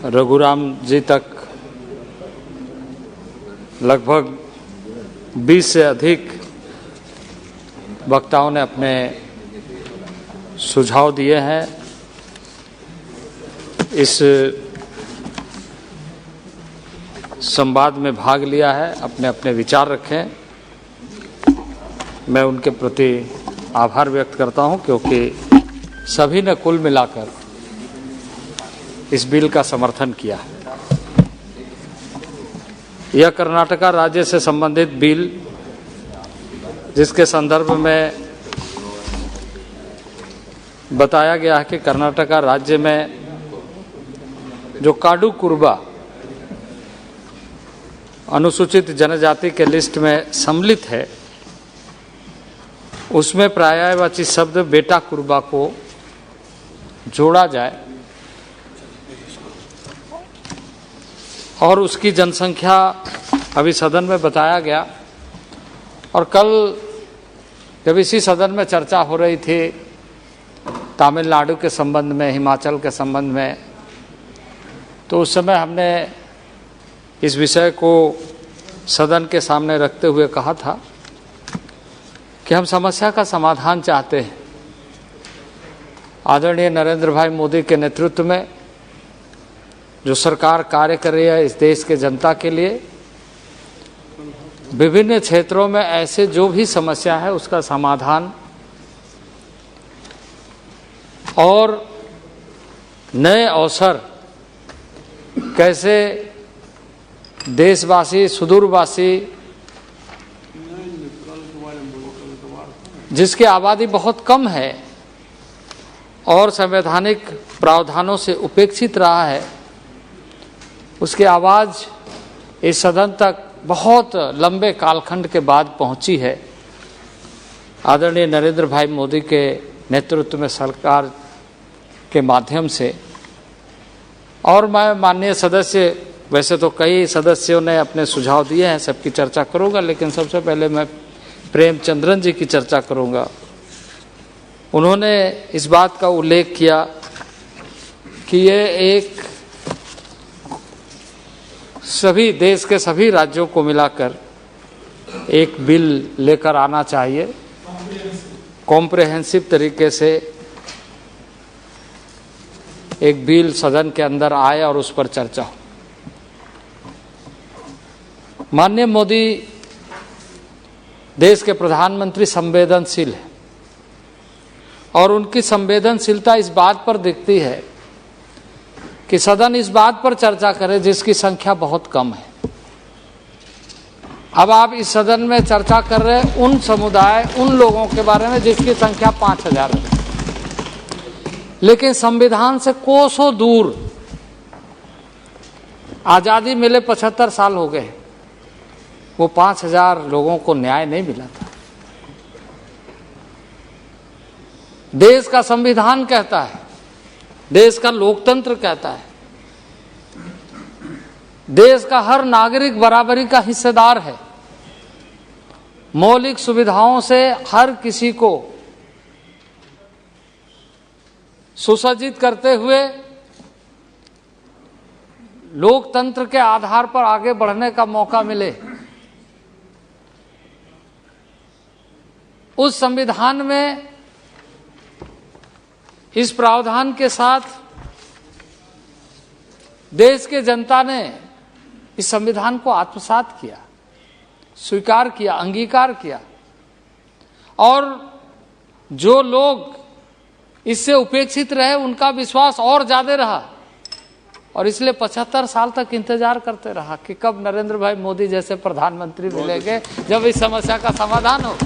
रघुराम जी तक लगभग 20 से अधिक वक्ताओं ने अपने सुझाव दिए हैं। इस संवाद में भाग लिया है, अपने अपने विचार रखें। मैं उनके प्रति आभार व्यक्त करता हूं, क्योंकि सभी ने कुल मिलाकर इस बिल का समर्थन किया है। यह कर्नाटका राज्य से संबंधित बिल, जिसके संदर्भ में बताया गया है कि कर्नाटका राज्य में जो काडू कुर्बा अनुसूचित जनजाति के लिस्ट में सम्मिलित है, उसमें पर्यायवाची शब्द बेटा कुर्बा को जोड़ा जाए और उसकी जनसंख्या अभी सदन में बताया गया। और कल जब इसी सदन में चर्चा हो रही थी तमिलनाडु के संबंध में, हिमाचल के संबंध में, तो उस समय हमने इस विषय को सदन के सामने रखते हुए कहा था कि हम समस्या का समाधान चाहते हैं। आदरणीय नरेंद्र भाई मोदी के नेतृत्व में जो सरकार कार्य कर रही है इस देश के जनता के लिए, विभिन्न क्षेत्रों में ऐसे जो भी समस्या है उसका समाधान और नए अवसर कैसे देशवासी, सुदूरवासी, जिसकी आबादी बहुत कम है और संवैधानिक प्रावधानों से उपेक्षित रहा है, उसकी आवाज़ इस सदन तक बहुत लंबे कालखंड के बाद पहुंची है। आदरणीय नरेंद्र भाई मोदी के नेतृत्व में सरकार के माध्यम से। और मैं माननीय सदस्य, वैसे तो कई सदस्यों ने अपने सुझाव दिए हैं, सबकी चर्चा करूंगा, लेकिन सबसे पहले मैं प्रेमचंद्रन जी की चर्चा करूंगा। उन्होंने इस बात का उल्लेख किया कि ये एक सभी देश के सभी राज्यों को मिलाकर एक बिल लेकर आना चाहिए, कॉम्प्रिहेंसिव तरीके से एक बिल सदन के अंदर आए और उस पर चर्चा हो। माननीय मोदी देश के प्रधानमंत्री संवेदनशील है और उनकी संवेदनशीलता इस बात पर दिखती है कि सदन इस बात पर चर्चा करे जिसकी संख्या बहुत कम है। अब आप इस सदन में चर्चा कर रहे हैं उन समुदाय, उन लोगों के बारे में जिसकी संख्या 5000 है, लेकिन संविधान से कोसों दूर, आजादी मिले 75 साल हो गए, वो 5000 लोगों को न्याय नहीं मिला था। देश का संविधान कहता है, देश का लोकतंत्र कहता है, देश का हर नागरिक बराबरी का हिस्सेदार है। मौलिक सुविधाओं से हर किसी को सुसज्जित करते हुए लोकतंत्र के आधार पर आगे बढ़ने का मौका मिले। उस संविधान में इस प्रावधान के साथ देश के जनता ने इस संविधान को आत्मसात किया, स्वीकार किया, अंगीकार किया। और जो लोग इससे उपेक्षित रहे उनका विश्वास और ज्यादा रहा और इसलिए 75 साल तक इंतजार करते रहा कि कब नरेंद्र भाई मोदी जैसे प्रधानमंत्री मिलेंगे जब इस समस्या का समाधान हो।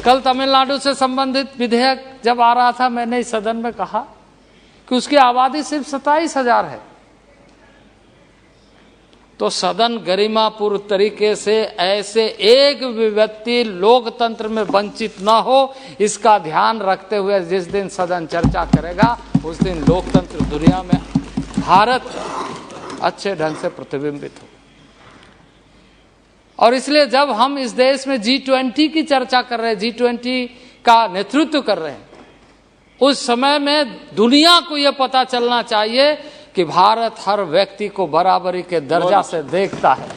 कल तमिलनाडु से संबंधित विधेयक जब आ रहा था, मैंने इस सदन में कहा कि उसकी आबादी सिर्फ 27,000 है। तो सदन गरिमापूर्ण तरीके से ऐसे एक भी व्यक्ति लोकतंत्र में वंचित न हो, इसका ध्यान रखते हुए जिस दिन सदन चर्चा करेगा उस दिन लोकतंत्र दुनिया में, भारत अच्छे ढंग से प्रतिबिंबित हो। और इसलिए जब हम इस देश में G20 की चर्चा कर रहे हैं, G20 का नेतृत्व कर रहे हैं, उस समय में दुनिया को यह पता चलना चाहिए कि भारत हर व्यक्ति को बराबरी के दर्जा से देखता है।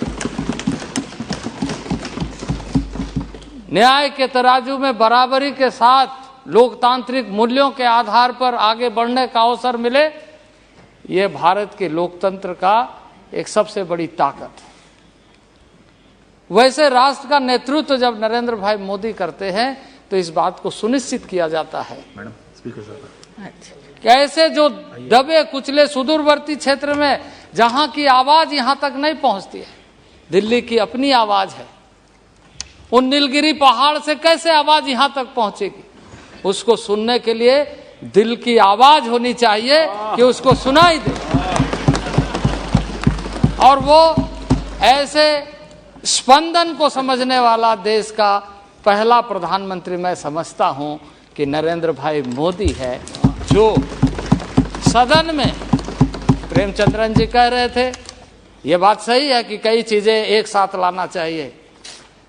न्याय के तराजू में बराबरी के साथ लोकतांत्रिक मूल्यों के आधार पर आगे बढ़ने का अवसर मिले, ये भारत के लोकतंत्र का एक सबसे बड़ी ताकत है। वैसे राष्ट्र का नेतृत्व जब नरेंद्र भाई मोदी करते हैं तो इस बात को सुनिश्चित किया जाता है कि ऐसे जो दबे कुचले सुदूरवर्ती क्षेत्र में जहां की आवाज यहां तक नहीं पहुंचती है, दिल्ली की अपनी आवाज है, उन नीलगिरी पहाड़ से कैसे आवाज यहां तक पहुंचेगी? उसको सुनने के लिए दिल की आवाज होनी चाहिए कि उसको सुनाई दे। और वो ऐसे स्पंदन को समझने वाला देश का पहला प्रधानमंत्री मैं समझता हूं कि नरेंद्र भाई मोदी है, जो सदन में प्रेमचंद्रन जी कह रहे थे, ये बात सही है कि कई चीजें एक साथ लाना चाहिए,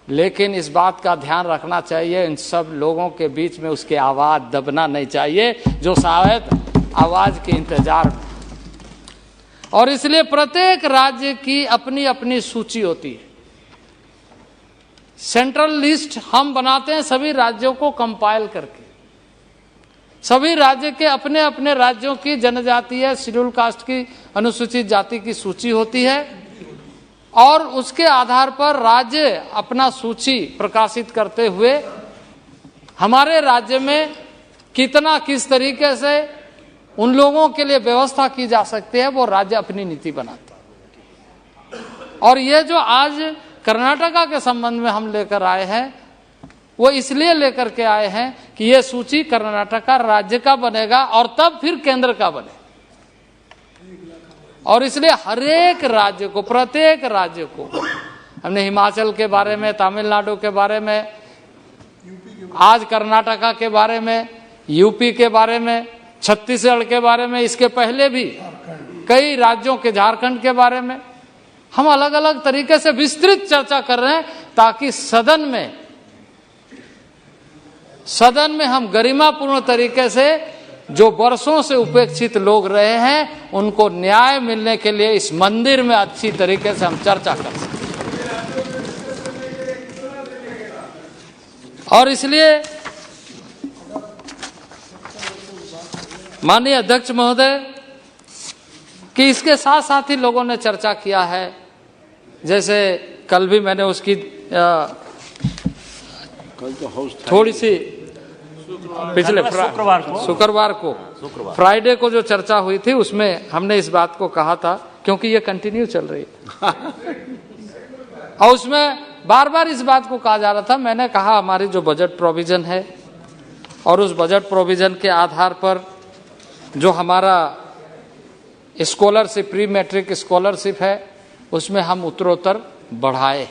लेकिन इस बात का ध्यान रखना चाहिए इन सब लोगों के बीच में उसकी आवाज दबना नहीं चाहिए जो शायद आवाज के इंतजार में। और इसलिए प्रत्येक राज्य की अपनी अपनी सूची होती है। सेंट्रल लिस्ट हम बनाते हैं सभी राज्यों को कंपाइल करके। सभी राज्य के अपने अपने राज्यों की जनजातीय शेड्यूल कास्ट की अनुसूचित जाति की सूची होती है और उसके आधार पर राज्य अपना सूची प्रकाशित करते हुए हमारे राज्य में कितना किस तरीके से उन लोगों के लिए व्यवस्था की जा सकती है वो राज्य अपनी नीति बनाते हैं। और ये जो आज कर्नाटका के संबंध में हम लेकर आए हैं वो इसलिए लेकर के आए हैं कि ये सूची कर्नाटका राज्य का बनेगा और तब फिर केंद्र का बने। और इसलिए हर एक राज्य को, प्रत्येक राज्य को, हमने हिमाचल के बारे में, तमिलनाडु के बारे में, आज कर्नाटका के बारे में, यूपी के बारे में, छत्तीसगढ़ के बारे में, इसके पहले भी कई राज्यों के, झारखंड के बारे में हम अलग अलग तरीके से विस्तृत चर्चा कर रहे हैं ताकि सदन में हम गरिमापूर्ण तरीके से जो वर्षों से उपेक्षित लोग रहे हैं उनको न्याय मिलने के लिए इस मंदिर में अच्छी तरीके से हम चर्चा कर सकें। और इसलिए माननीय अध्यक्ष महोदय कि इसके साथ साथ ही लोगों ने चर्चा किया है, जैसे कल भी मैंने उसकी थोड़ी सी पिछले शुक्रवार को फ्राइडे को जो चर्चा हुई थी उसमें हमने इस बात को कहा था, क्योंकि ये कंटिन्यू चल रही है और उसमें बार बार इस बात को कहा जा रहा था। मैंने कहा हमारी जो बजट प्रोविजन है और उस बजट प्रोविजन के आधार पर जो हमारा स्कॉलरशिप, प्री मैट्रिक स्कॉलरशिप है, उसमें हम उत्तरोत्तर बढ़ाए,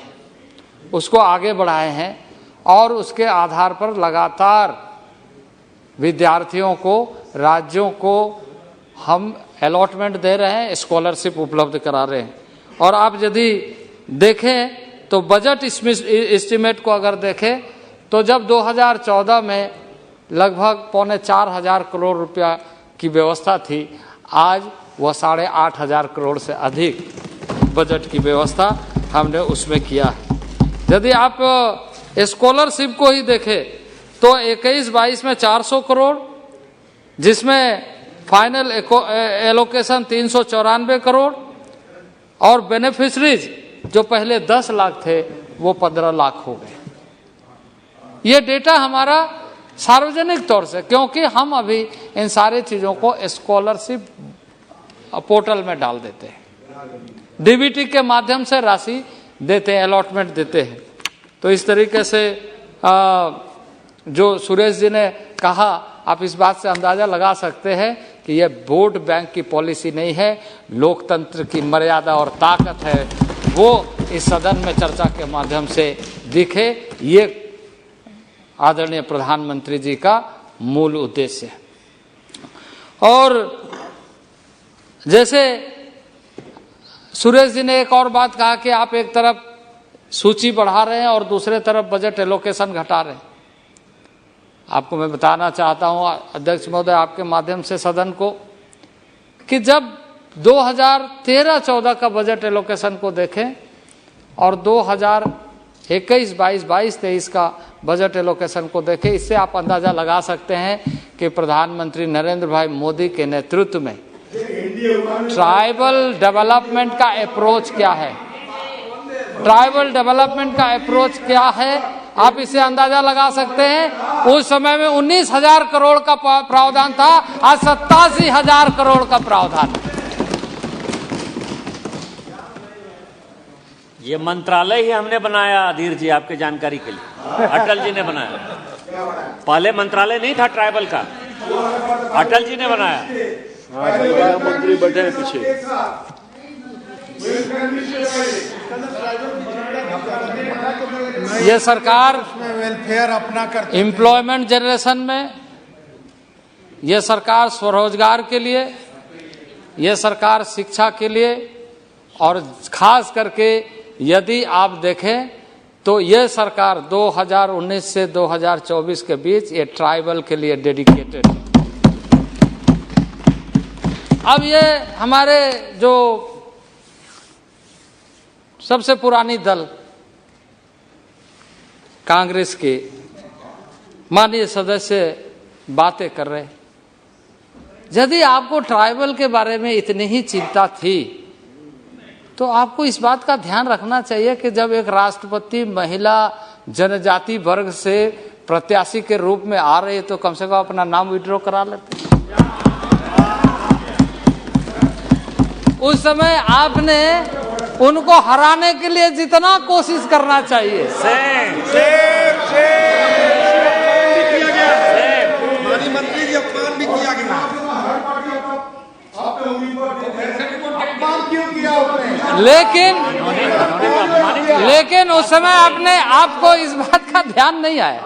उसको आगे बढ़ाए हैं और उसके आधार पर लगातार विद्यार्थियों को, राज्यों को हम अलॉटमेंट दे रहे हैं, स्कॉलरशिप उपलब्ध करा रहे हैं। और आप यदि देखें तो बजट एस्टिमेट को अगर देखें तो जब 2014 में लगभग 4,500 करोड़ रुपया की व्यवस्था थी, आज वह 8,500 करोड़ से अधिक बजट की व्यवस्था हमने उसमें किया है। यदि आप स्कॉलरशिप को ही देखें तो 21-22 में 400 करोड़, जिसमें फाइनल एलोकेशन 394 करोड़ और बेनिफिशरीज जो पहले 10 लाख थे वो 15 लाख हो गए। ये डेटा हमारा सार्वजनिक तौर से, क्योंकि हम अभी इन सारी चीज़ों को स्कॉलरशिप पोर्टल में डाल देते हैं, डीबीटी के माध्यम से राशि देते हैं, अलॉटमेंट देते हैं। तो इस तरीके से जो सुरेश जी ने कहा, आप इस बात से अंदाजा लगा सकते हैं कि यह वोट बैंक की पॉलिसी नहीं है, लोकतंत्र की मर्यादा और ताकत है, वो इस सदन में चर्चा के माध्यम से दिखे। ये आदरणीय प्रधानमंत्री जी का मूल उद्देश्य है। और जैसे सुरेश जी ने एक और बात कहा कि आप एक तरफ सूची बढ़ा रहे हैं और दूसरे तरफ बजट एलोकेशन घटा रहे हैं। आपको मैं बताना चाहता हूं अध्यक्ष महोदय आपके माध्यम से सदन को कि जब 2013-14 का बजट एलोकेशन को देखें और 2021-22 का बजट एलोकेशन को देखें, इससे आप अंदाजा लगा सकते हैं कि प्रधानमंत्री नरेंद्र भाई मोदी के नेतृत्व में ट्राइबल डेवलपमेंट का अप्रोच क्या है, ट्राइबल डेवलपमेंट का अप्रोच क्या है, आप इसे अंदाजा लगा सकते हैं। उस समय में 19,000 करोड़ का प्रावधान था, आज 87,000 करोड़ का प्रावधान। ये मंत्रालय ही हमने बनाया अधीर जी, आपके जानकारी के लिए अटल जी ने बनाया। पहले मंत्रालय नहीं था ट्राइबल का, अटल जी ने बनाया। मंत्री बैठे हैं पीछे। ये सरकार वेलफेयर अपना करती, एम्प्लॉयमेंट जनरेशन में, ये सरकार स्वरोजगार के लिए, ये सरकार शिक्षा के लिए, और खास करके यदि आप देखें तो ये सरकार 2019 से 2024 के बीच ये ट्राइबल के लिए डेडिकेटेड है। अब ये हमारे जो सबसे पुरानी दल कांग्रेस के माननीय सदस्य बातें कर रहे हैं, यदि आपको ट्राइबल के बारे में इतनी ही चिंता थी तो आपको इस बात का ध्यान रखना चाहिए कि जब एक राष्ट्रपति महिला जनजाति वर्ग से प्रत्याशी के रूप में आ रहे तो कम से कम अपना नाम विड्रॉ करा लेते। उस समय आपने उनको हराने के लिए जितना कोशिश करना चाहिए मंत्री जी अपमान भी किया गया। लेकिन उस समय अपने आपको इस बात का ध्यान नहीं आया।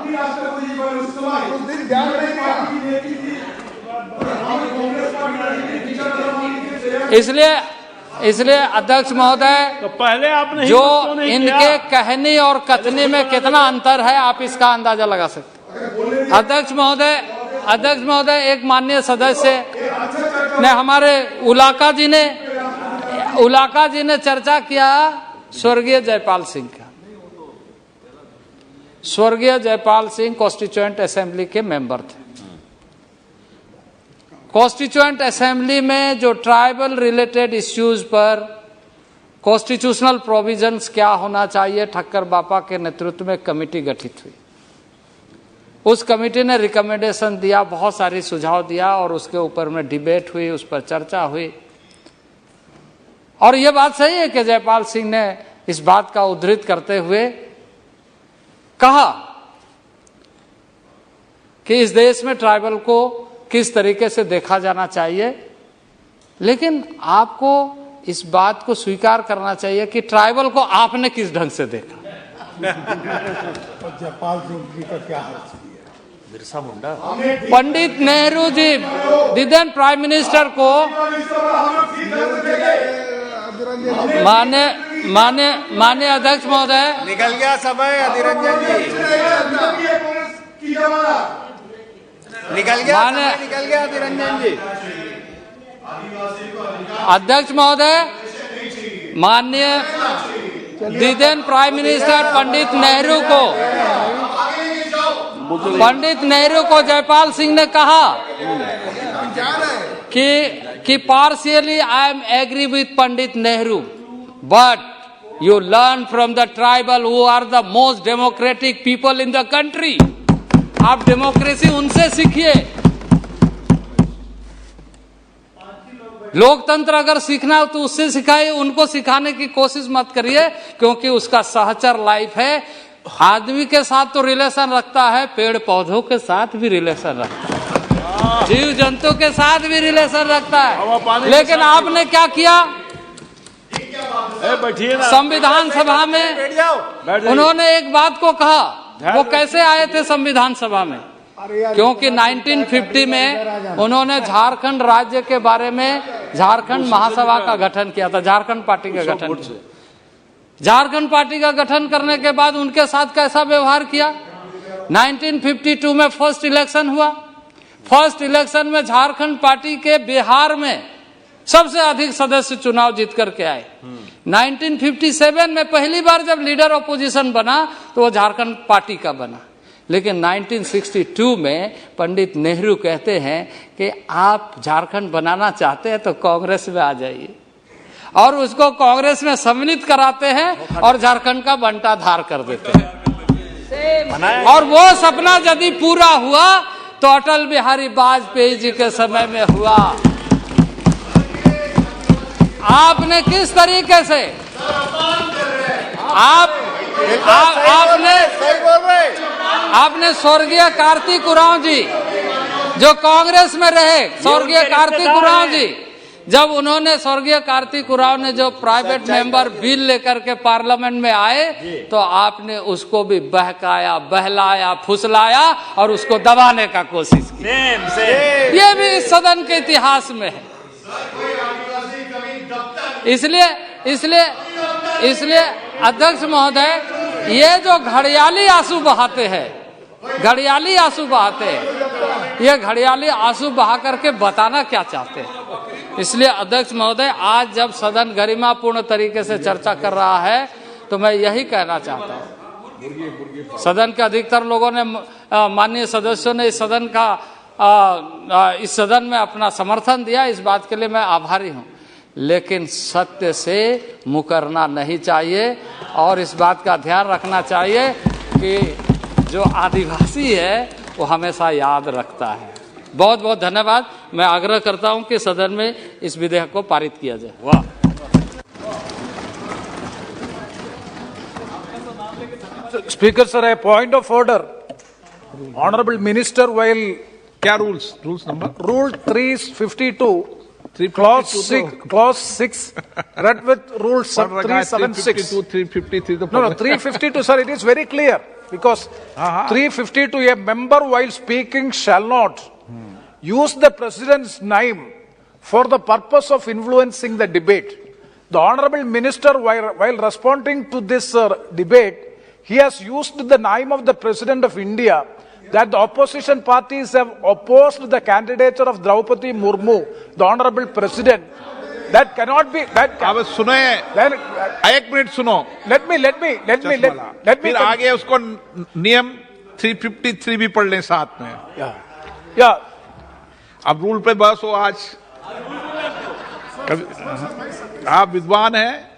इसलिए अध्यक्ष महोदय, तो पहले आपने जो इनके कहने और कथनी में कितना अंतर है आप इसका अंदाजा लगा सकते हैं। अध्यक्ष महोदय एक माननीय सदस्य ने हमारे उलाका जी ने चर्चा किया स्वर्गीय जयपाल सिंह का। स्वर्गीय जयपाल सिंह कॉन्स्टिट्यूएंट असेंबली के मेंबर थे। कॉन्स्टिट्यूएंट असेंबली में जो ट्राइबल रिलेटेड इश्यूज पर कॉन्स्टिट्यूशनल प्रोविजंस क्या होना चाहिए, ठक्कर बापा के नेतृत्व में कमेटी गठित हुई। उस कमेटी ने रिकमेंडेशन दिया, बहुत सारी सुझाव दिया और उसके ऊपर में डिबेट हुई, उस पर चर्चा हुई। और यह बात सही है कि जयपाल सिंह ने इस बात का उद्धृत करते हुए कहा कि इस देश में ट्राइबल को किस तरीके से देखा जाना चाहिए, लेकिन आपको इस बात को स्वीकार करना चाहिए कि ट्राइबल को आपने किस ढंग से देखा। जयपाल सिंह जी का क्या हाल है? बिरसा मुंडा, पंडित नेहरू जी दिदेन प्राइम मिनिस्टर को माने अध्यक्ष महोदय, निकल गया समय। अधिरंजन जी निकल गया, अधिरंजन जी। अध्यक्ष महोदय, माननीय the then prime minister Pandit Nehru को जयपाल सिंह ने कहा कि partially I am agree with Pandit Nehru, but you learn from the tribal who are the most democratic people in the country. आप डेमोक्रेसी उनसे सीखिए। लोकतंत्र अगर सीखना हो तो उससे सिखाइए, उनको सिखाने की कोशिश मत करिए, क्योंकि उसका सहचर लाइफ है। आदमी के साथ तो रिलेशन रखता है, पेड़ पौधों के साथ भी रिलेशन रखता है, जीव जंतु के साथ भी रिलेशन रखता है। लेकिन आपने क्या किया? संविधान सभा में उन्होंने एक बात को कहा, वो कैसे आए थे संविधान सभा में? क्योंकि 1950 में उन्होंने झारखंड राज्य के बारे में झारखंड महासभा का गठन किया था, झारखंड पार्टी का गठन किया। झारखंड पार्टी का गठन करने के बाद उनके साथ कैसा व्यवहार किया? 1952 में फर्स्ट इलेक्शन हुआ। फर्स्ट इलेक्शन में झारखंड पार्टी के बिहार में सबसे अधिक सदस्य चुनाव जीत करके आए। 1957 में पहली बार जब लीडर ऑपोजिशन बना तो वो झारखंड पार्टी का बना। लेकिन 1962 में पंडित नेहरू कहते हैं कि आप झारखंड बनाना चाहते हैं तो कांग्रेस में आ जाइए, और उसको कांग्रेस में सम्मिलित कराते हैं और झारखंड का बंटाधार कर देते हैं। और वो सपना यदि पूरा हुआ तो अटल बिहारी वाजपेयी जी के समय में हुआ। आपने किस तरीके से आपने स्वर्गीय कार्तिक उरांव जी जो कांग्रेस में रहे, स्वर्गीय कार्तिक उरांव जी, जब उन्होंने स्वर्गीय कार्तिक उरांव ने जो प्राइवेट मेंबर बिल लेकर के पार्लियामेंट में आए तो आपने उसको भी बहकाया, बहलाया, फुसलाया और उसको दबाने का कोशिश की। ये भी इस सदन के इतिहास में है। इसलिए अध्यक्ष महोदय, ये जो घड़ियाली आंसू बहाते हैं, ये घड़ियाली आंसू बहा करके बताना क्या चाहते हैं। इसलिए अध्यक्ष महोदय, आज जब सदन गरिमापूर्ण तरीके से चर्चा कर रहा है तो मैं यही कहना चाहता हूँ, सदन के अधिकतर लोगों ने, माननीय सदस्यों ने इस सदन में अपना समर्थन दिया, इस बात के लिए मैं आभारी हूँ। लेकिन सत्य से मुकरना नहीं चाहिए और इस बात का ध्यान रखना चाहिए कि जो आदिवासी है वो हमेशा याद रखता है। बहुत बहुत धन्यवाद। मैं आग्रह करता हूं कि सदन में इस विधेयक को पारित किया जाए। वाह। Speaker sir, a point of order. Honorable Minister, while क्या rules number? Rule 352, clause 6, read with Rule 376. 353. No, 352, sir, it is very clear. Because 352, a member while speaking shall not use the president's name for the purpose of influencing the debate. The Honorable Minister, while responding to this debate, he has used the name of the President of India, that the opposition parties have opposed the candidature of Draupadi Murmu, the Honorable President. That cannot be. अब सुनो, एक minute सुनो। Let me. फिर आगे उसको नियम 353 भी पढ़ लें साथ में। Yeah. अब रूल पे बस हो आज। आप विद्वान हैं।